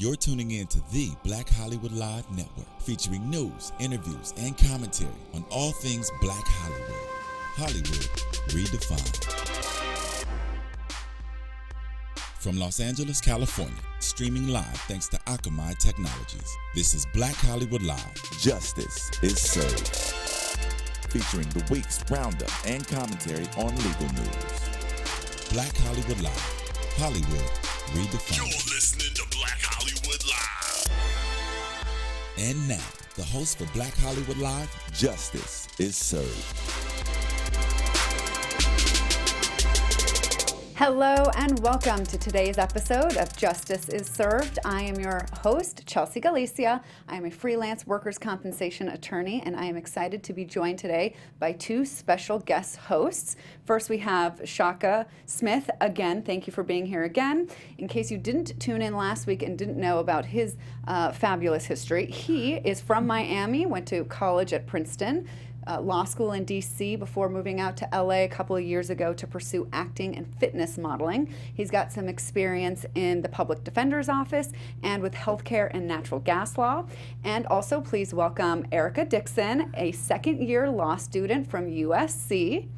You're tuning in to the Black Hollywood Live Network, featuring news, interviews, and commentary on all things Black Hollywood. Hollywood redefined. From Los Angeles, California, streaming live thanks to Akamai Technologies. This is Black Hollywood Live. Justice is served. Featuring the week's roundup and commentary on legal news. Black Hollywood Live. Hollywood redefined. You're listening to Black Hollywood Live. And now, the host for Black Hollywood Live, Justice is Served. Hello and welcome to today's episode of Justice is Served. I am your host, Chelsea Galicia. I am a freelance workers' compensation attorney, and I am excited to be joined today by two special guest hosts. First, we have Shaka Smith. Again, thank you for being here again. In case you didn't tune in last week and didn't know about his fabulous history, he is from Miami, went to college at Princeton, law school in D.C. before moving out to L.A. a couple of years ago to pursue acting and fitness modeling. He's got some experience in the public defender's office and with healthcare and natural gas law. And also, please welcome Erica Dixon, a second-year law student from USC.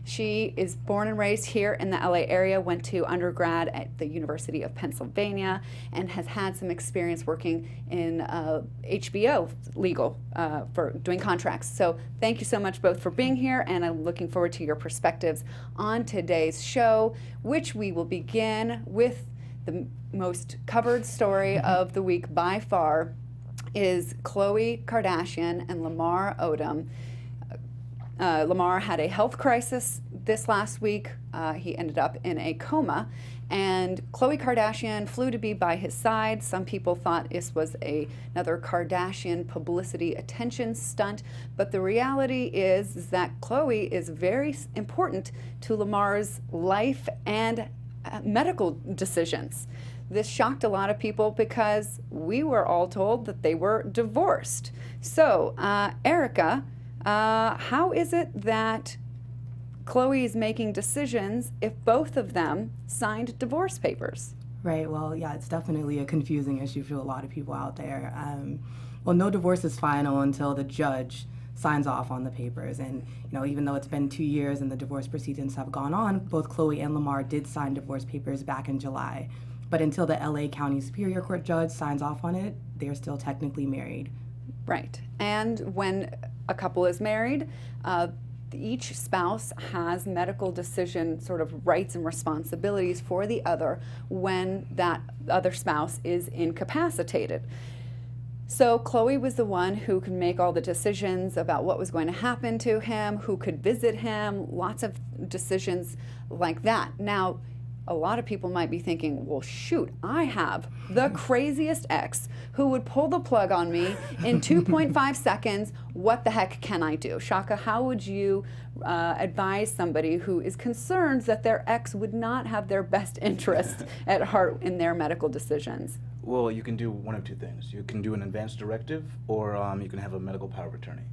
She is born and raised here in the LA area, went to undergrad at the University of Pennsylvania, and has had some experience working in HBO legal for doing contracts. So thank you so much both for being here, and I'm looking forward to your perspectives on today's show, which we will begin with the most covered story of the week by far is Khloe Kardashian and Lamar Odom. Lamar had a health crisis this last week. He ended up in a coma, and Khloe Kardashian flew to be by his side. Some people thought this was another Kardashian publicity attention stunt, but the reality is that Khloe is very important to Lamar's life and medical decisions. This shocked a lot of people because we were all told that they were divorced. So, Erica, how is it that Khloe is making decisions if both of them signed divorce papers? Right, well, yeah, it's definitely a confusing issue for a lot of people out there. Well, no divorce is final until the judge signs off on the papers. And, even though it's been 2 years and the divorce proceedings have gone on, both Khloe and Lamar did sign divorce papers back in July. But until the LA County Superior Court judge signs off on it, they're still technically married. Right, and when a couple is married, each spouse has medical decision sort of rights and responsibilities for the other when that other spouse is incapacitated. So Khloe was the one who could make all the decisions about what was going to happen to him, who could visit him, lots of decisions like that. Now, a lot of people might be thinking, well, shoot, I have the craziest ex who would pull the plug on me in 2.5 seconds. What the heck can I do? Shaka, how would you advise somebody who is concerned that their ex would not have their best interest at heart in their medical decisions? Well, you can do one of two things. You can do an advance directive, or you can have a medical power of attorney.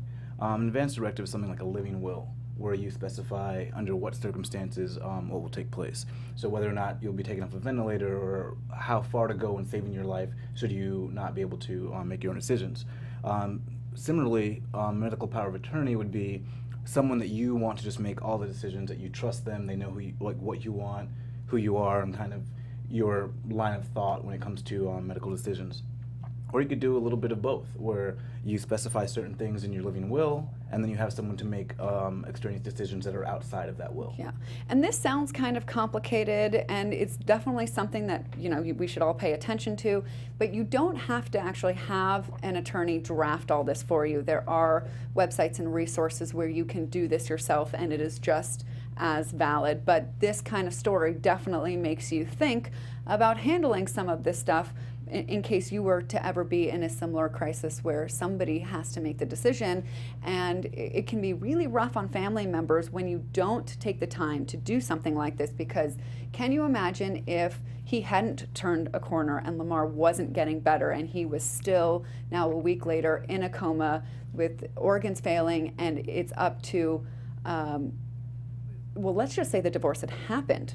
An advance directive is something like a living will, where you specify under what circumstances what will take place. So whether or not you'll be taken off a ventilator, or how far to go in saving your life should you not be able to make your own decisions. Similarly, medical power of attorney would be someone that you want to just make all the decisions, that you trust them, they know what you want, who you are, and kind of your line of thought when it comes to medical decisions. Or you could do a little bit of both, where you specify certain things in your living will, and then you have someone to make extraneous decisions that are outside of that will. Yeah, and this sounds kind of complicated, and it's definitely something that we should all pay attention to, but you don't have to actually have an attorney draft all this for you. There are websites and resources where you can do this yourself, and it is just as valid. But this kind of story definitely makes you think about handling some of this stuff in case you were to ever be in a similar crisis where somebody has to make the decision. And it can be really rough on family members when you don't take the time to do something like this, because can you imagine if he hadn't turned a corner and Lamar wasn't getting better and he was still now a week later in a coma with organs failing, and it's up to, well, let's just say the divorce had happened.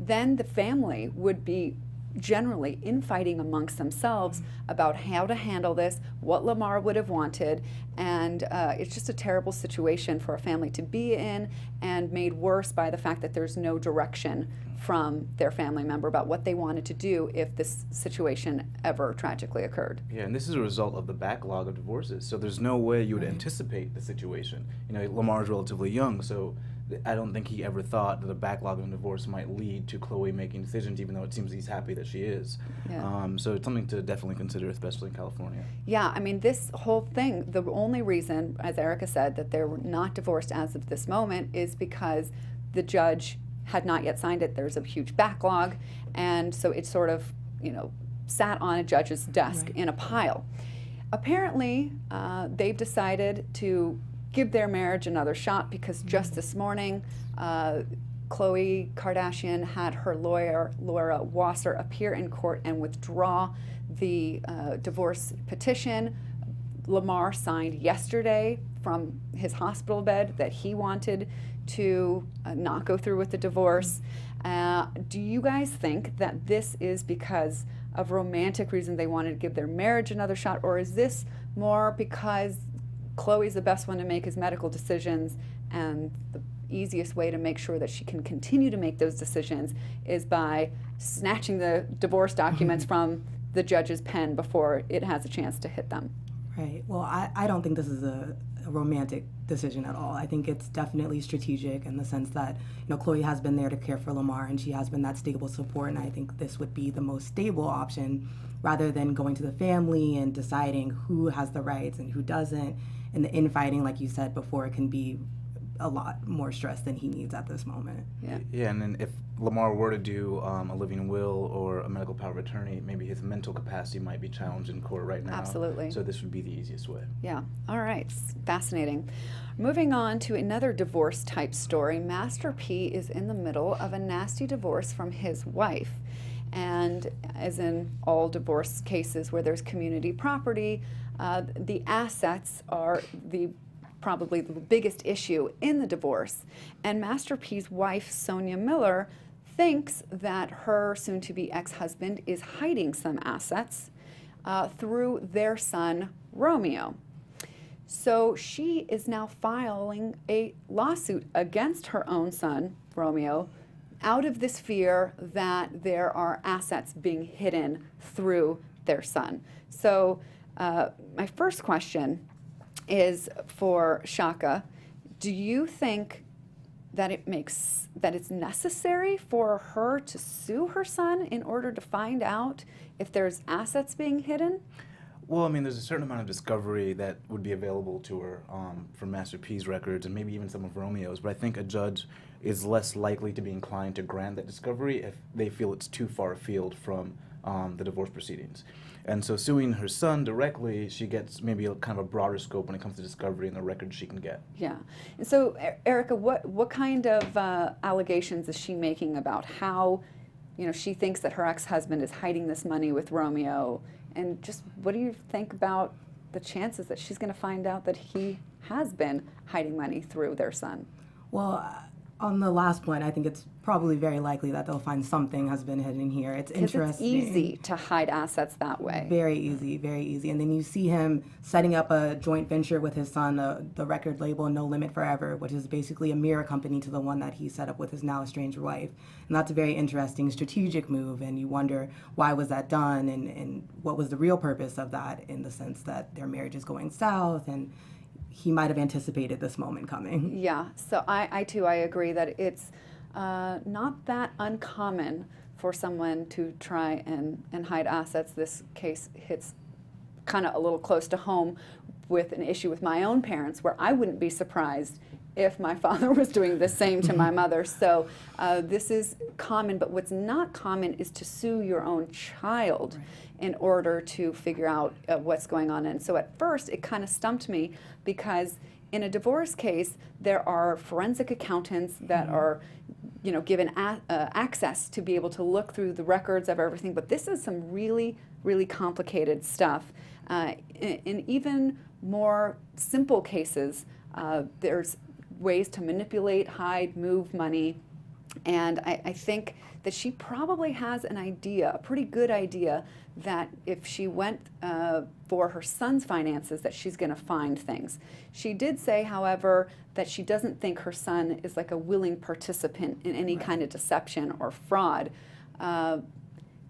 Then the family would be generally infighting amongst themselves about how to handle this, what Lamar would have wanted, and it's just a terrible situation for a family to be in, and made worse by the fact that there's no direction from their family member about what they wanted to do if this situation ever tragically occurred. Yeah, and this is a result of the backlog of divorces. So there's no way you would anticipate the situation. Lamar's relatively young, so I don't think he ever thought that a backlog of divorce might lead to Khloe making decisions, even though it seems he's happy that she is. Yeah. So it's something to definitely consider, especially in California. Yeah, I mean, this whole thing, the only reason, as Erica said, that they're not divorced as of this moment is because the judge had not yet signed it. There's a huge backlog, and so it sort of, sat on a judge's desk in a pile. Apparently, they've decided to give their marriage another shot because just this morning, Khloe Kardashian had her lawyer, Laura Wasser, appear in court and withdraw the divorce petition. Lamar signed yesterday from his hospital bed that he wanted to not go through with the divorce. Do you guys think that this is because of romantic reasons they wanted to give their marriage another shot, or is this more because Khloe's the best one to make his medical decisions, and the easiest way to make sure that she can continue to make those decisions is by snatching the divorce documents from the judge's pen before it has a chance to hit them? Right. Well, I don't think this is a romantic decision at all. I think it's definitely strategic in the sense that, Khloe has been there to care for Lamar, and she has been that stable support, and I think this would be the most stable option rather than going to the family and deciding who has the rights and who doesn't. And the infighting, like you said before, can be a lot more stress than he needs at this moment. Yeah, and then if Lamar were to do a living will or a medical power of attorney, maybe his mental capacity might be challenged in court right now. Absolutely. So this would be the easiest way. Yeah. All right. Fascinating. Moving on to another divorce type story. Master P is in the middle of a nasty divorce from his wife. And as in all divorce cases where there's community property, the assets are probably the biggest issue in the divorce. And Master P's wife, Sonia Miller, thinks that her soon-to-be ex-husband is hiding some assets through their son, Romeo. So she is now filing a lawsuit against her own son, Romeo, out of this fear that there are assets being hidden through their son. So my first question is for Shaka. Do you think that it's necessary for her to sue her son in order to find out if there's assets being hidden? Well, I mean, there's a certain amount of discovery that would be available to her from Master P's records and maybe even some of Romeo's, but I think a judge is less likely to be inclined to grant that discovery if they feel it's too far afield from the divorce proceedings. And so suing her son directly, she gets maybe a kind of a broader scope when it comes to discovery and the records she can get. Yeah. And so, Erica, what kind of allegations is she making about how, she thinks that her ex-husband is hiding this money with Romeo? And just what do you think about the chances that she's going to find out that he has been hiding money through their son? Well, on the last point, I think it's probably very likely that they'll find something has been hidden here. It's interesting. It's easy to hide assets that way. Very easy, very easy. And then you see him setting up a joint venture with his son, the record label No Limit Forever, which is basically a mirror company to the one that he set up with his now estranged wife. And that's a very interesting strategic move, and you wonder why was that done and what was the real purpose of that, in the sense that their marriage is going south, and he might have anticipated this moment coming. Yeah, so I too, I agree that it's not that uncommon for someone to try and hide assets. This case hits kind of a little close to home with an issue with my own parents, where I wouldn't be surprised if my father was doing the same to my mother. So this is common, but what's not common is to sue your own child in order to figure out what's going on. And so at first, it kind of stumped me, because in a divorce case, there are forensic accountants that are given access to be able to look through the records of everything. But this is some really, really complicated stuff. In even more simple cases, there's ways to manipulate, hide, move money And I think that she probably has an idea, a pretty good idea, that if she went for her son's finances, that she's going to find things. She did say, however, that she doesn't think her son is like a willing participant in any kind of deception or fraud.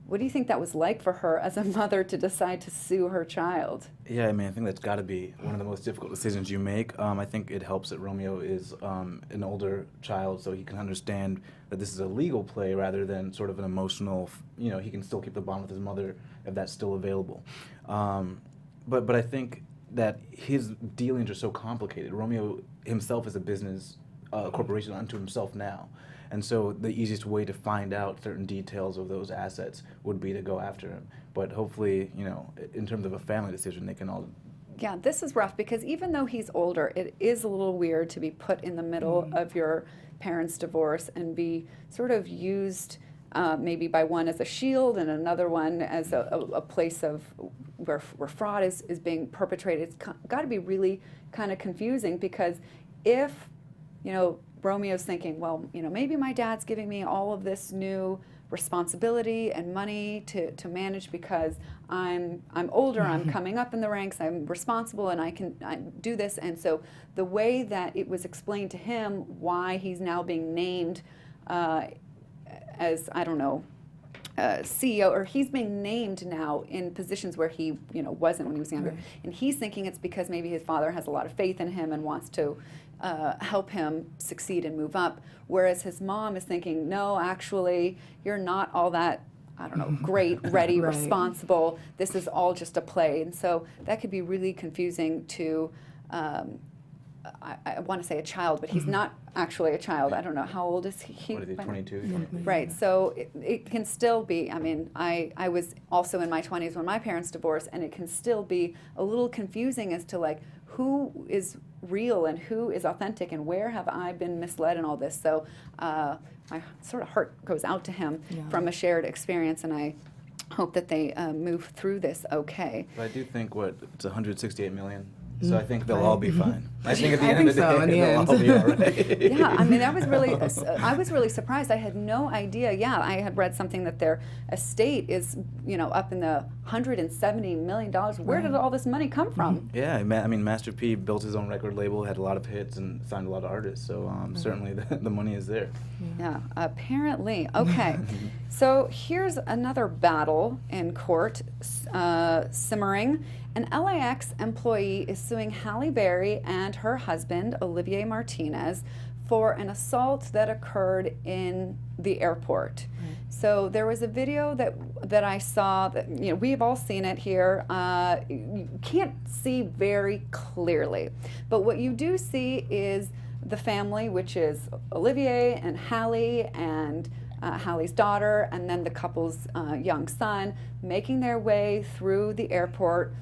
What do you think that was like for her as a mother to decide to sue her child? Yeah, I mean, I think that's got to be one of the most difficult decisions you make. I think it helps that Romeo is an older child, so he can understand that this is a legal play rather than sort of an emotional, he can still keep the bond with his mother if that's still available. But I think that his dealings are so complicated. Romeo himself is a business corporation unto himself now. And so the easiest way to find out certain details of those assets would be to go after him. But hopefully, in terms of a family decision, they can all... Yeah, this is rough because even though he's older, it is a little weird to be put in the middle of your parents' divorce and be sort of used maybe by one as a shield and another one as a place of where fraud is being perpetrated. It's got to be really kind of confusing because if, Romeo's thinking, well, maybe my dad's giving me all of this new responsibility and money to manage because I'm older, I'm coming up in the ranks, I'm responsible, and I do this. And so the way that it was explained to him why he's now being named as, I don't know, CEO, or he's being named now in positions where he wasn't when he was younger. Right. And he's thinking it's because maybe his father has a lot of faith in him and wants to help him succeed and move up, whereas his mom is thinking, no, actually, you're not all that, I don't know, great, ready, right. responsible. This is all just a play. And so that could be really confusing to, I want to say a child, but he's not actually a child. I don't know. How old is he? What is he, 22? Right. So it can still be, I was also in my 20s when my parents divorced, and it can still be a little confusing as to like who is real and who is authentic and where have I been misled in all this. So my sort of heart goes out to him from a shared experience, and I hope that they move through this okay. But I do think it's 168 million. So I think they'll all be fine. I think at the end of the day, they'll all be all right. Yeah, that was really, I was really surprised. I had no idea. Yeah, I had read something that their estate is, up in the $170 million. Where did all this money come from? Yeah, Master P built his own record label, had a lot of hits, and signed a lot of artists. So certainly the money is there. Yeah, apparently. Okay, so here's another battle in court simmering. An LAX employee is suing Halle Berry and her husband, Olivier Martinez, for an assault that occurred in the airport. Right. So there was a video that I saw that, we've all seen it here. You can't see very clearly, but what you do see is the family, which is Olivier and Halle and Halle's daughter, and then the couple's young son, making their way through the airport.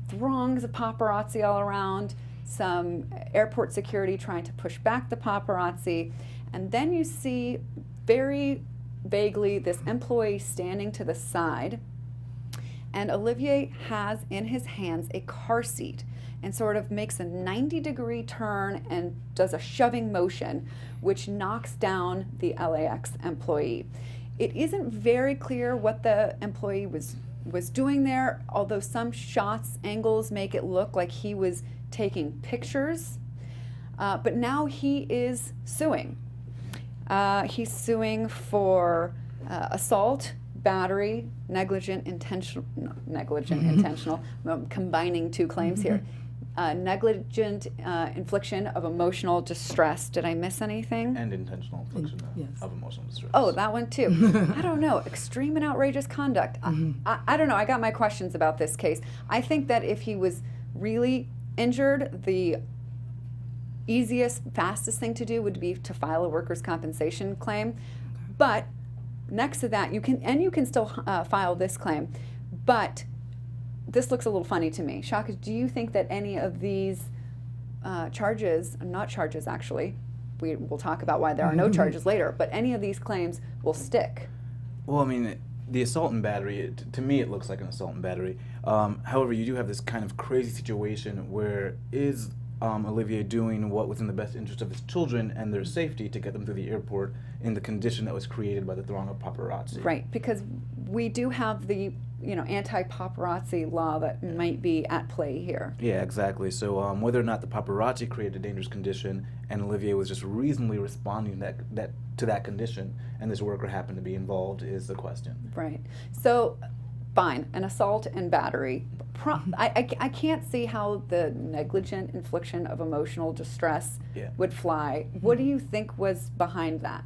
Throngs of paparazzi all around, some airport security trying to push back the paparazzi, and then you see very vaguely this employee standing to the side, and Olivier has in his hands a car seat and sort of makes a 90-degree turn and does a shoving motion, which knocks down the LAX employee. It isn't very clear what the employee was doing there, although some angles make it look like he was taking pictures. But now he is suing. He's suing for assault, battery, negligent intentional, I'm combining two claims here. Negligent infliction of emotional distress. Did I miss anything? And intentional infliction of emotional distress. Oh, that one too. I don't know. Extreme and outrageous conduct. I don't know. I got my questions about this case. I think that if he was really injured, the easiest, fastest thing to do would be to file a workers' compensation claim. But next to that, you can still file this claim. But this looks a little funny to me. Shaka, do you think that any of these charges, not charges actually, we'll talk about why there are no charges later, but any of these claims will stick? Well, the assault and battery, to me it looks like an assault and battery. However, you do have this kind of crazy situation where is Olivier doing what was in the best interest of his children and their safety to get them through the airport in the condition that was created by the throng of paparazzi. Right, because we do have the anti-paparazzi law that might be at play here. Yeah, exactly. So whether or not the paparazzi created a dangerous condition and Olivier was just reasonably responding to that condition and this worker happened to be involved is the question. Right. So, fine, an assault and battery. I can't see how the negligent infliction of emotional distress would fly. What do you think was behind that?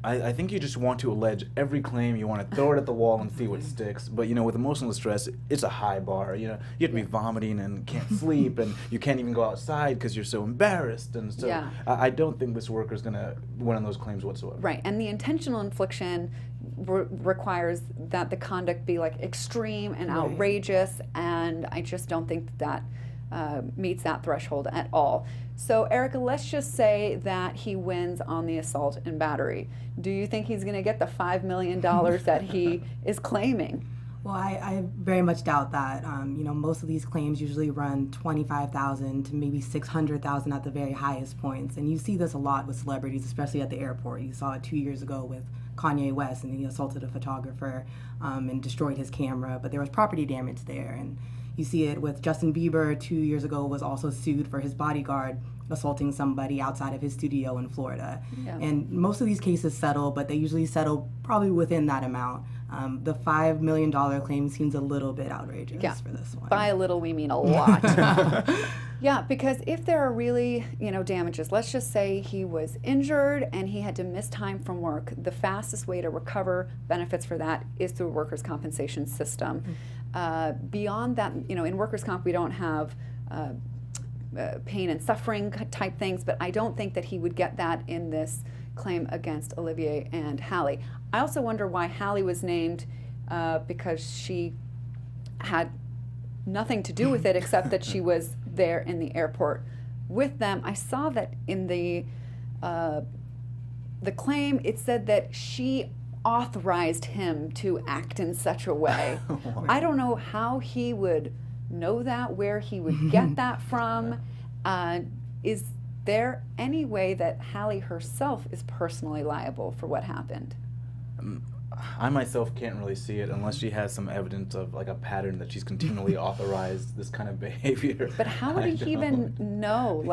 I think you just want to allege every claim. You want to throw it at the wall and see what sticks. But, with emotional distress, it's a high bar. You have to be vomiting and can't sleep, and you can't even go outside because you're so embarrassed. And so I don't think this worker's going to win on those claims whatsoever. Right, and the intentional infliction requires that the conduct be extreme and outrageous, and I just don't think that meets that threshold at all. So, Erica, let's just say that he wins on the assault and battery. Do you think he's going to get the $5 million that he is claiming? Well, I very much doubt that. Most of these claims usually run $25,000 to maybe $600,000 at the very highest points, and you see this a lot with celebrities, especially at the airport. You saw it 2 years ago with Kanye West, and he assaulted a photographer and destroyed his camera, but there was property damage there. And you see it with Justin Bieber 2 years ago, was also sued for his bodyguard assaulting somebody outside of his studio in Florida. Yeah. And most of these cases settle, but they usually settle probably within that amount. The $5 million claim seems a little bit outrageous for this one. By a little, we mean a lot. Yeah, because if there are really, damages, let's just say he was injured and he had to miss time from work, the fastest way to recover benefits for that is through a workers' compensation system. Beyond that, in workers' comp, we don't have pain and suffering type things, but I don't think that he would get that in this claim against Olivier and Halle. I also wonder why Halle was named because she had nothing to do with it except that she was there in the airport with them. I saw that in the claim, it said that she authorized him to act in such a way. I don't know how he would know that, where he would get that from. Is there any way that Halle herself is personally liable for what happened? I myself can't really see it unless she has some evidence of a pattern that she's continually authorized this kind of behavior. But how would he even know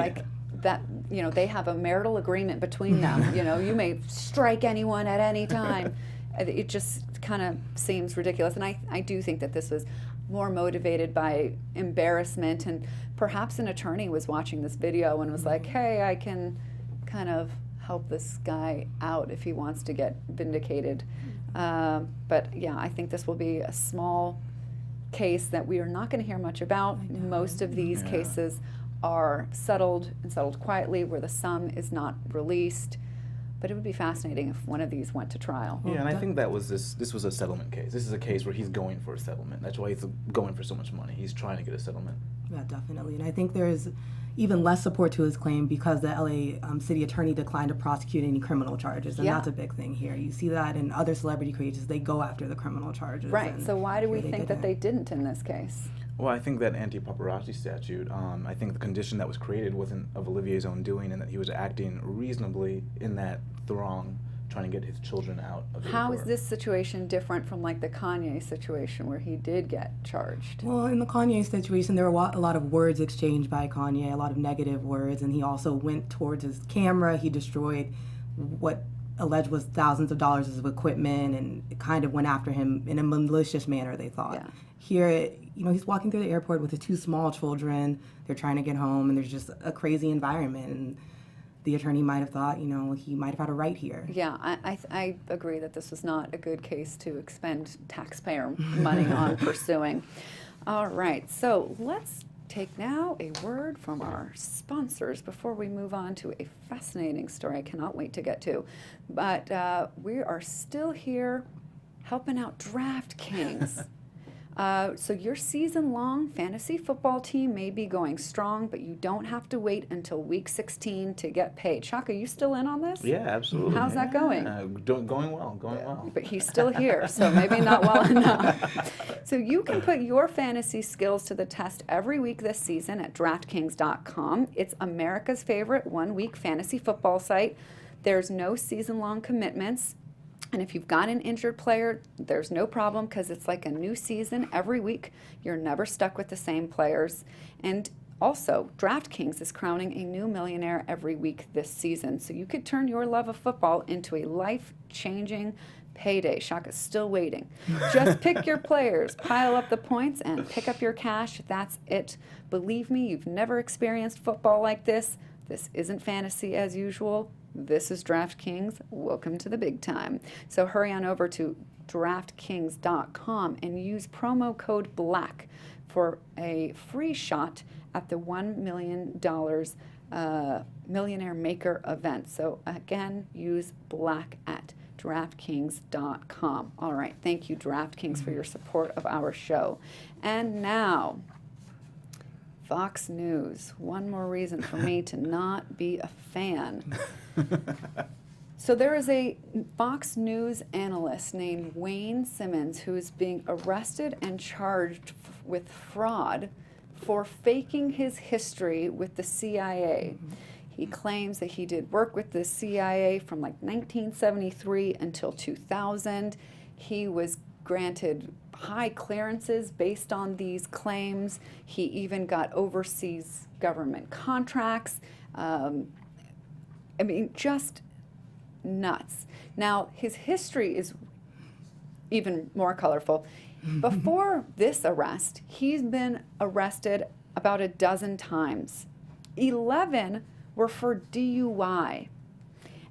that they have a marital agreement between them? You may strike anyone at any time. It just kind of seems ridiculous, and I do think that this was more motivated by embarrassment, and perhaps an attorney was watching this video and was like, hey, I can kind of help this guy out if he wants to get vindicated. But yeah, I think this will be a small case that we are not going to hear much about. Most of these cases are settled and settled quietly where the sum is not released. But it would be fascinating if one of these went to trial. Yeah, and I think that was this was a settlement case. This is a case where he's going for a settlement. That's why he's going for so much money. He's trying to get a settlement. Yeah, definitely. And I think there's even less support to his claim because the LA city attorney declined to prosecute any criminal charges. And that's a big thing here. You see that in other celebrity cases. They go after the criminal charges. Right. So why do we think that they didn't in this case? Well, I think that anti-paparazzi statute, I think the condition that was created wasn't of Olivier's own doing and that he was acting reasonably in that throng trying to get his children out of the How airport. is this situation different from the Kanye situation where he did get charged? Well, in the Kanye situation, there were a lot of words exchanged by Kanye, a lot of negative words, and he also went towards his camera. He destroyed what alleged was thousands of dollars of equipment, and it kind of went after him in a malicious manner, they thought. Yeah. Here, he's walking through the airport with his two small children. They're trying to get home, and there's just a crazy environment. And the attorney might have thought, he might have had a right here. Yeah, I agree that this was not a good case to expend taxpayer money on pursuing. All right, so let's take now a word from our sponsors before we move on to a fascinating story I cannot wait to get to. But we are still here helping out DraftKings. So your season-long fantasy football team may be going strong, but you don't have to wait until week 16 to get paid. Shaka, you still in on this? Yeah, absolutely. How's that going? Going well, going well. But he's still here, so maybe not well enough. So you can put your fantasy skills to the test every week this season at DraftKings.com. It's America's favorite one-week fantasy football site. There's no season-long commitments. And if you've got an injured player, there's no problem because it's like a new season every week. You're never stuck with the same players. And also, DraftKings is crowning a new millionaire every week this season. So you could turn your love of football into a life-changing payday. Shaka's still waiting. Just pick your players, pile up the points, and pick up your cash. That's it. Believe me, you've never experienced football like this. This isn't fantasy as usual. This is DraftKings. Welcome to the big time. So hurry on over to DraftKings.com and use promo code BLACK for a free shot at the $1 million Millionaire Maker event. So again, use BLACK at DraftKings.com. All right, thank you, DraftKings, for your support of our show. And now, Fox News. One more reason for me to not be a fan. So there is a Fox News analyst named Wayne Simmons who is being arrested and charged with fraud for faking his history with the CIA. He claims that he did work with the CIA from like 1973 until 2000. He was granted high clearances based on these claims. He even got overseas government contracts. I mean, just nuts. Now, his history is even more colorful. Before this arrest, he's been arrested about a dozen times. 11 were for DUI.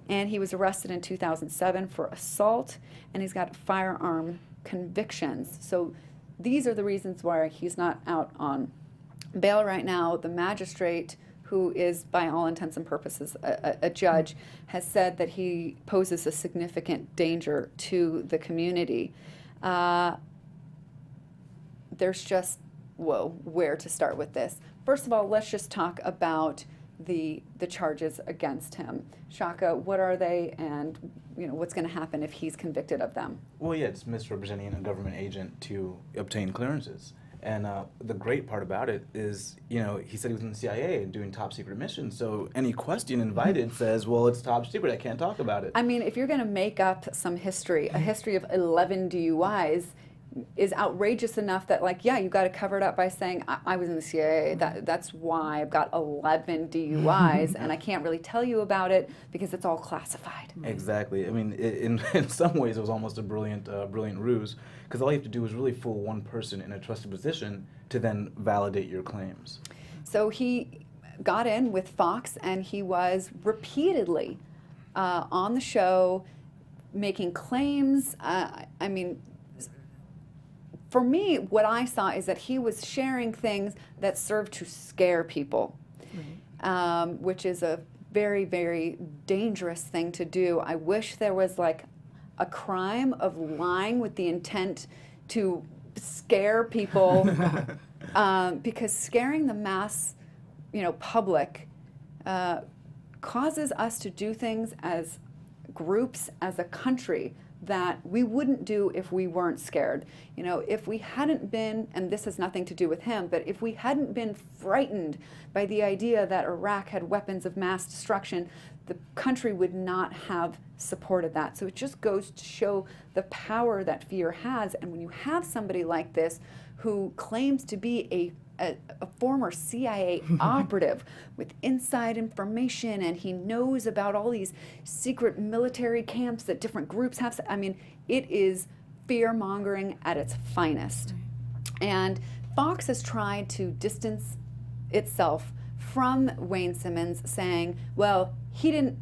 And he was arrested in 2007 for assault, and he's got firearm convictions. So these are the reasons why he's not out on bail right now. The magistrate, who is by all intents and purposes a judge, has said that he poses a significant danger to the community. There's just, where to start with this? First of all, let's just talk about the charges against him. Shaka, what are they, and what's going to happen if he's convicted of them? Well, yeah, it's misrepresenting a government agent to obtain clearances. And the great part about it is, he said he was in the CIA and doing top secret missions. So any question invited says, well, it's top secret. I can't talk about it. I mean, if you're going to make up some history, a history of 11 DUIs is outrageous enough that, you got to cover it up by saying, I was in the CIA. That's why I've got 11 DUIs, and I can't really tell you about it because it's all classified. Exactly. I mean, in some ways, it was almost a brilliant ruse, because all you have to do is really fool one person in a trusted position to then validate your claims. So he got in with Fox, and he was repeatedly on the show making claims. For me, what I saw is that he was sharing things that served to scare people, which is a very, very dangerous thing to do. I wish there was a crime of lying with the intent to scare people, because scaring the mass, public, causes us to do things as groups, as a country, that we wouldn't do if we weren't scared. If we hadn't been, and this has nothing to do with him, but if we hadn't been frightened by the idea that Iraq had weapons of mass destruction, the country would not have supported that. So it just goes to show the power that fear has. And when you have somebody like this who claims to be a former CIA operative with inside information, and he knows about all these secret military camps that different groups have. I mean, it is fear-mongering at its finest. And Fox has tried to distance itself from Wayne Simmons, saying, well, he didn't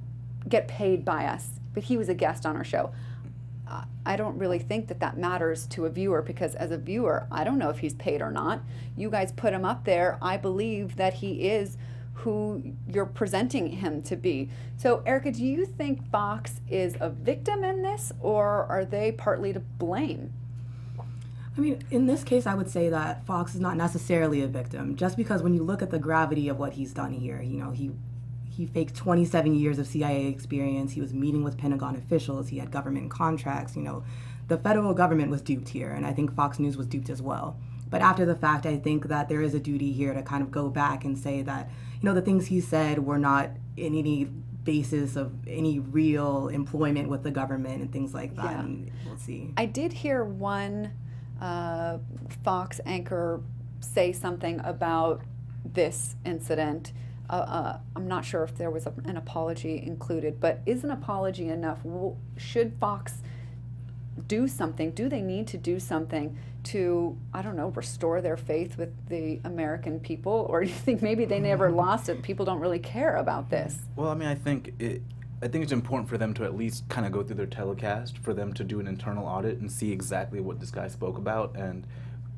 get paid by us, but he was a guest on our show. I don't really think that matters to a viewer, because as a viewer, I don't know if he's paid or not. You guys put him up there. I believe that he is who you're presenting him to be. So, Erica, do you think Fox is a victim in this, or are they partly to blame? I mean, in this case, I would say that Fox is not necessarily a victim, just because when you look at the gravity of what he's done here, he faked 27 years of CIA experience. He was meeting with Pentagon officials. He had government contracts. The federal government was duped here, and I think Fox News was duped as well. But after the fact, I think that there is a duty here to kind of go back and say that, the things he said were not in any basis of any real employment with the government and things like that. Yeah. And we'll see. I did hear one Fox anchor say something about this incident. I'm not sure if there was an apology included, but is an apology enough? Should Fox do something? Do they need to do something to, I don't know, restore their faith with the American people? Or do you think maybe they never lost it? People don't really care about this. Well, I mean, I think it's important for them to at least kind of go through their telecast, for them to do an internal audit and see exactly what this guy spoke about and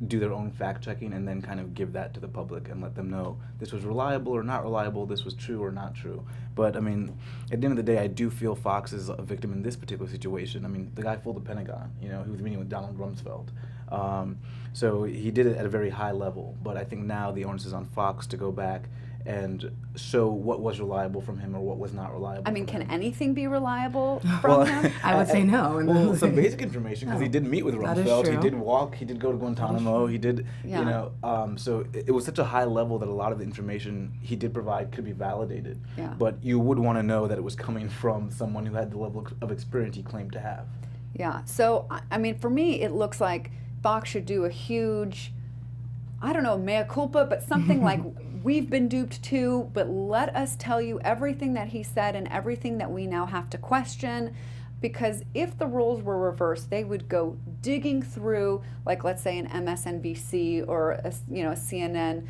do their own fact checking, and then kind of give that to the public and let them know this was reliable or not reliable, this was true or not true. But I mean, at the end of the day, I do feel Fox is a victim in this particular situation. I mean, the guy fooled the Pentagon. He was meeting with Donald Rumsfeld. So he did it at a very high level. But I think now the onus is on Fox to go back and show what was reliable from him or what was not reliable. I mean, from can him. anything be reliable from him? I would say no. Well, some basic information, because he did meet with That is Rumsfeld, he true. did walk, he did go to Guantanamo, he did, Yeah. so it was such a high level that a lot of the information he did provide could be validated. Yeah. But you would want to know that it was coming from someone who had the level of experience he claimed to have. Yeah. So, I mean, for me, it looks like Fox should do a huge, I don't know, mea culpa, but something like, we've been duped too, but let us tell you everything that he said and everything that we now have to question. Because if the roles were reversed, they would go digging through, like, let's say an MSNBC or a CNN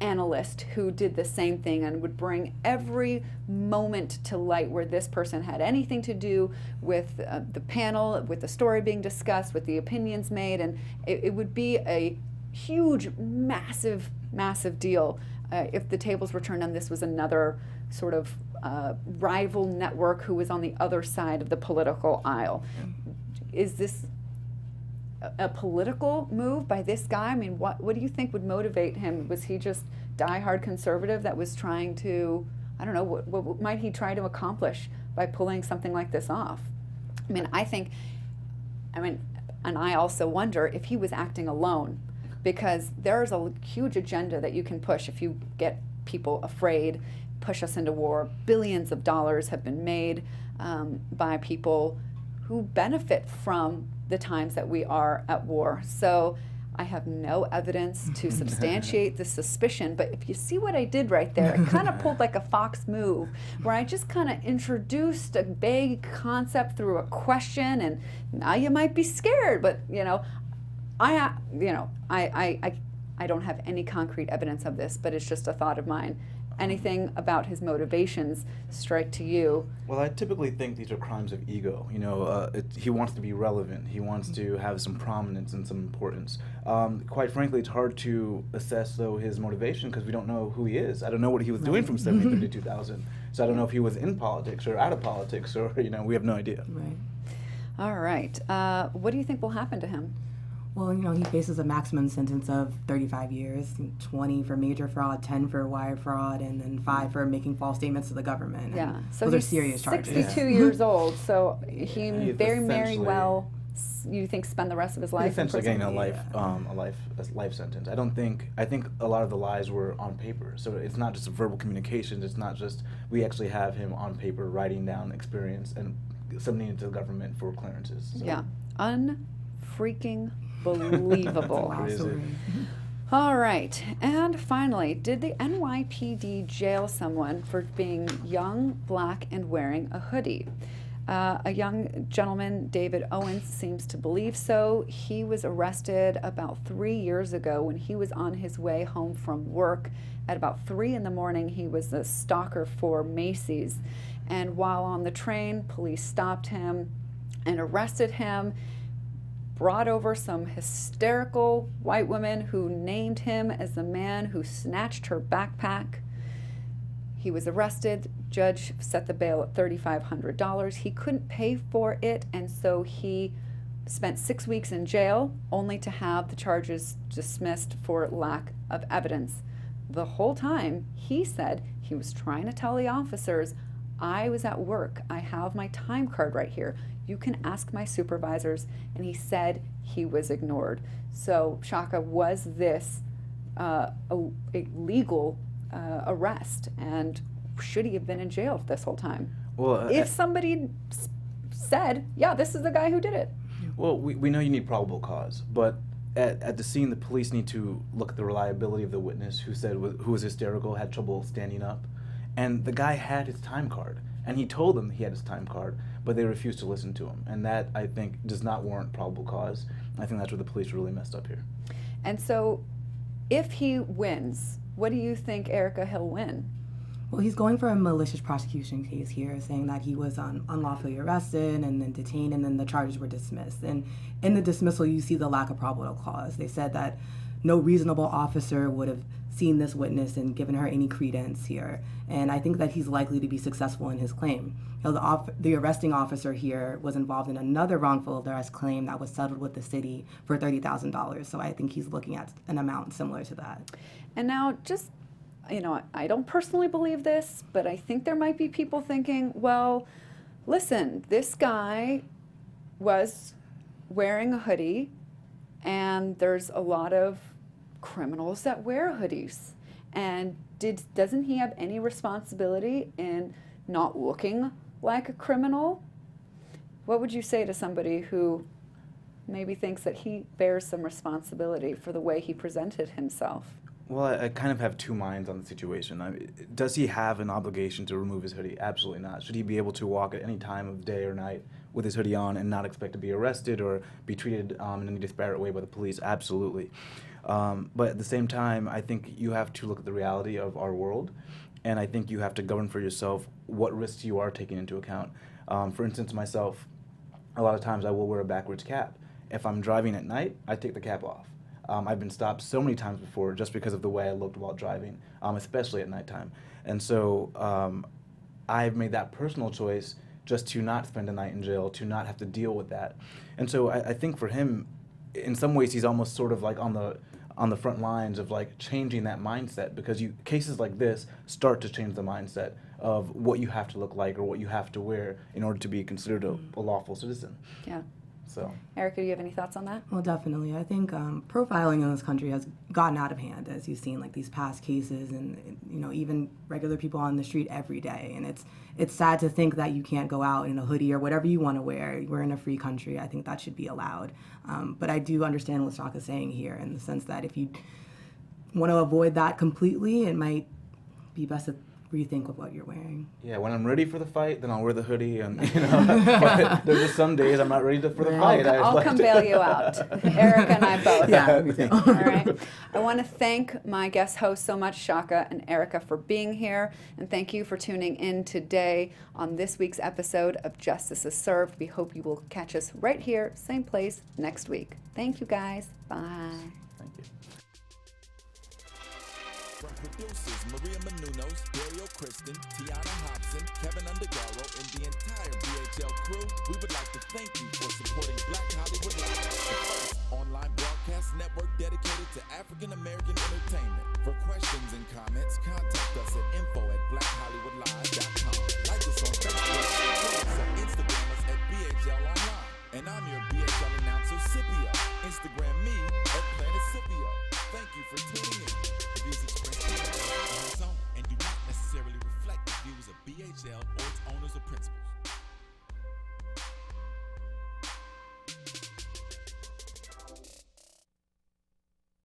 analyst who did the same thing and would bring every moment to light where this person had anything to do with the panel, with the story being discussed, with the opinions made, and it would be a huge, massive deal if the tables were turned and this was another sort of rival network who was on the other side of the political aisle. Is this a political move by this guy? I mean, what do you think would motivate him? Was he just diehard conservative that was trying to, I don't know, what might he try to accomplish by pulling something like this off? I mean, and I also wonder if he was acting alone, because there's a huge agenda that you can push if you get people afraid, push us into war. Billions of dollars have been made by people who benefit from the times that we are at war. So I have no evidence to substantiate the suspicion, but if you see what I did right there, it kind of pulled like a Fox move, where I just kind of introduced a vague concept through a question, and now you might be scared, but I don't have any concrete evidence of this, but it's just a thought of mine. Anything about his motivations strike to you? Well, I typically think these are crimes of ego. He wants to be relevant. He wants to have some prominence and some importance. Quite frankly, it's hard to assess, though, his motivation, because we don't know who he is. I don't know what he was doing from 73 to 2000. So I don't know if he was in politics or out of politics, or, we have no idea. Right. All right. What do you think will happen to him? Well, he faces a maximum sentence of 35 years, 20 for major fraud, 10 for wire fraud, and then 5 for making false statements to the government. Yeah. And So those he's are serious charges. 62 years old, so he He's very essentially- well, you think, spend the rest of his life in Essentially prison? getting a life sentence. I think a lot of the lies were on paper. So it's not just verbal communications. It's not just, we actually have him on paper writing down experience and submitting it to the government for clearances. So. Yeah. Unfreaking believable. Wow, Crazy. so All right. And finally, did the NYPD jail someone for being young, black, and wearing a hoodie? A young gentleman, David Owens, seems to believe so. He was arrested about 3 years ago when he was on his way home from work. At about 3 a.m, he was a stalker for Macy's. And while on the train, police stopped him and arrested him, brought over some hysterical white women who named him as the man who snatched her backpack. He was arrested. Judge set the bail at $3,500. He couldn't pay for it, and so he spent 6 weeks in jail only to have the charges dismissed for lack of evidence. The whole time, he said he was trying to tell the officers, I was at work. I have my time card right here. You can ask my supervisors. And he said he was ignored. So, Shaka, was this a legal arrest? And should he have been in jail this whole time? Well, if somebody said, yeah, this is the guy who did it. Well, we know you need probable cause, but at the scene, the police need to look at the reliability of the witness who said who was hysterical, had trouble standing up, and the guy had his time card, and he told them he had his time card, but they refused to listen to him, and that, I think, does not warrant probable cause. I think that's where the police really messed up here. And so, if he wins, what do you think, Erica, he'll win? Well, he's going for a malicious prosecution case here, saying that he was unlawfully arrested and then detained, and then the charges were dismissed. And in the dismissal, you see the lack of probable cause. They said that no reasonable officer would have seen this witness and given her any credence here. And I think that he's likely to be successful in his claim. You know, the arresting officer here was involved in another wrongful arrest claim that was settled with the city for $30,000. So I think he's looking at an amount similar to that. And now, just, you know, I don't personally believe this, but I think there might be people thinking, well, listen, this guy was wearing a hoodie, and there's a lot of criminals that wear hoodies. And doesn't he have any responsibility in not looking like a criminal? What would you say to somebody who maybe thinks that he bears some responsibility for the way he presented himself? Well, I kind of have two minds on the situation. Does he have an obligation to remove his hoodie? Absolutely not. Should he be able to walk at any time of day or night with his hoodie on and not expect to be arrested or be treated in any disparate way by the police? Absolutely. But at the same time, I think you have to look at the reality of our world, and I think you have to govern for yourself what risks you are taking into account. For instance, myself, a lot of times I will wear a backwards cap. If I'm driving at night, I take the cap off. I've been stopped so many times before just because of the way I looked while driving, especially at nighttime. And so I've made that personal choice just to not spend a night in jail, to not have to deal with that. And so I think for him, in some ways, he's almost sort of like on the front lines of like changing that mindset, because cases like this start to change the mindset of what you have to look like or what you have to wear in order to be considered a lawful citizen. Yeah. So, Erica, do you have any thoughts on that? Well, definitely. I think profiling in this country has gotten out of hand, as you've seen, like these past cases, and you know, even regular people on the street every day. And it's sad to think that you can't go out in a hoodie or whatever you want to wear. We're in a free country. I think that should be allowed. But I do understand what Shaka's saying here, in the sense that if you want to avoid that completely, it might be best to rethink of what you're wearing. Yeah, when I'm ready for the fight, then I'll wear the hoodie, and you know. But there's just some days I'm not ready for the fight. I'll come bail you out. Erica and I both. Yeah, me too. All right. I want to thank my guest hosts so much, Shaka and Erica, for being here, and thank you for tuning in today on this week's episode of Justice is Served. We hope you will catch us right here, same place, next week. Thank you, guys. Bye. Thank you. From producers Maria Menounos, Dario Kristen, Tiana Hobson, Kevin Undergaro, and the entire BHL crew, we would like to thank you for supporting Black Hollywood Live, the first online broadcast network dedicated to African American entertainment. For questions and comments, contact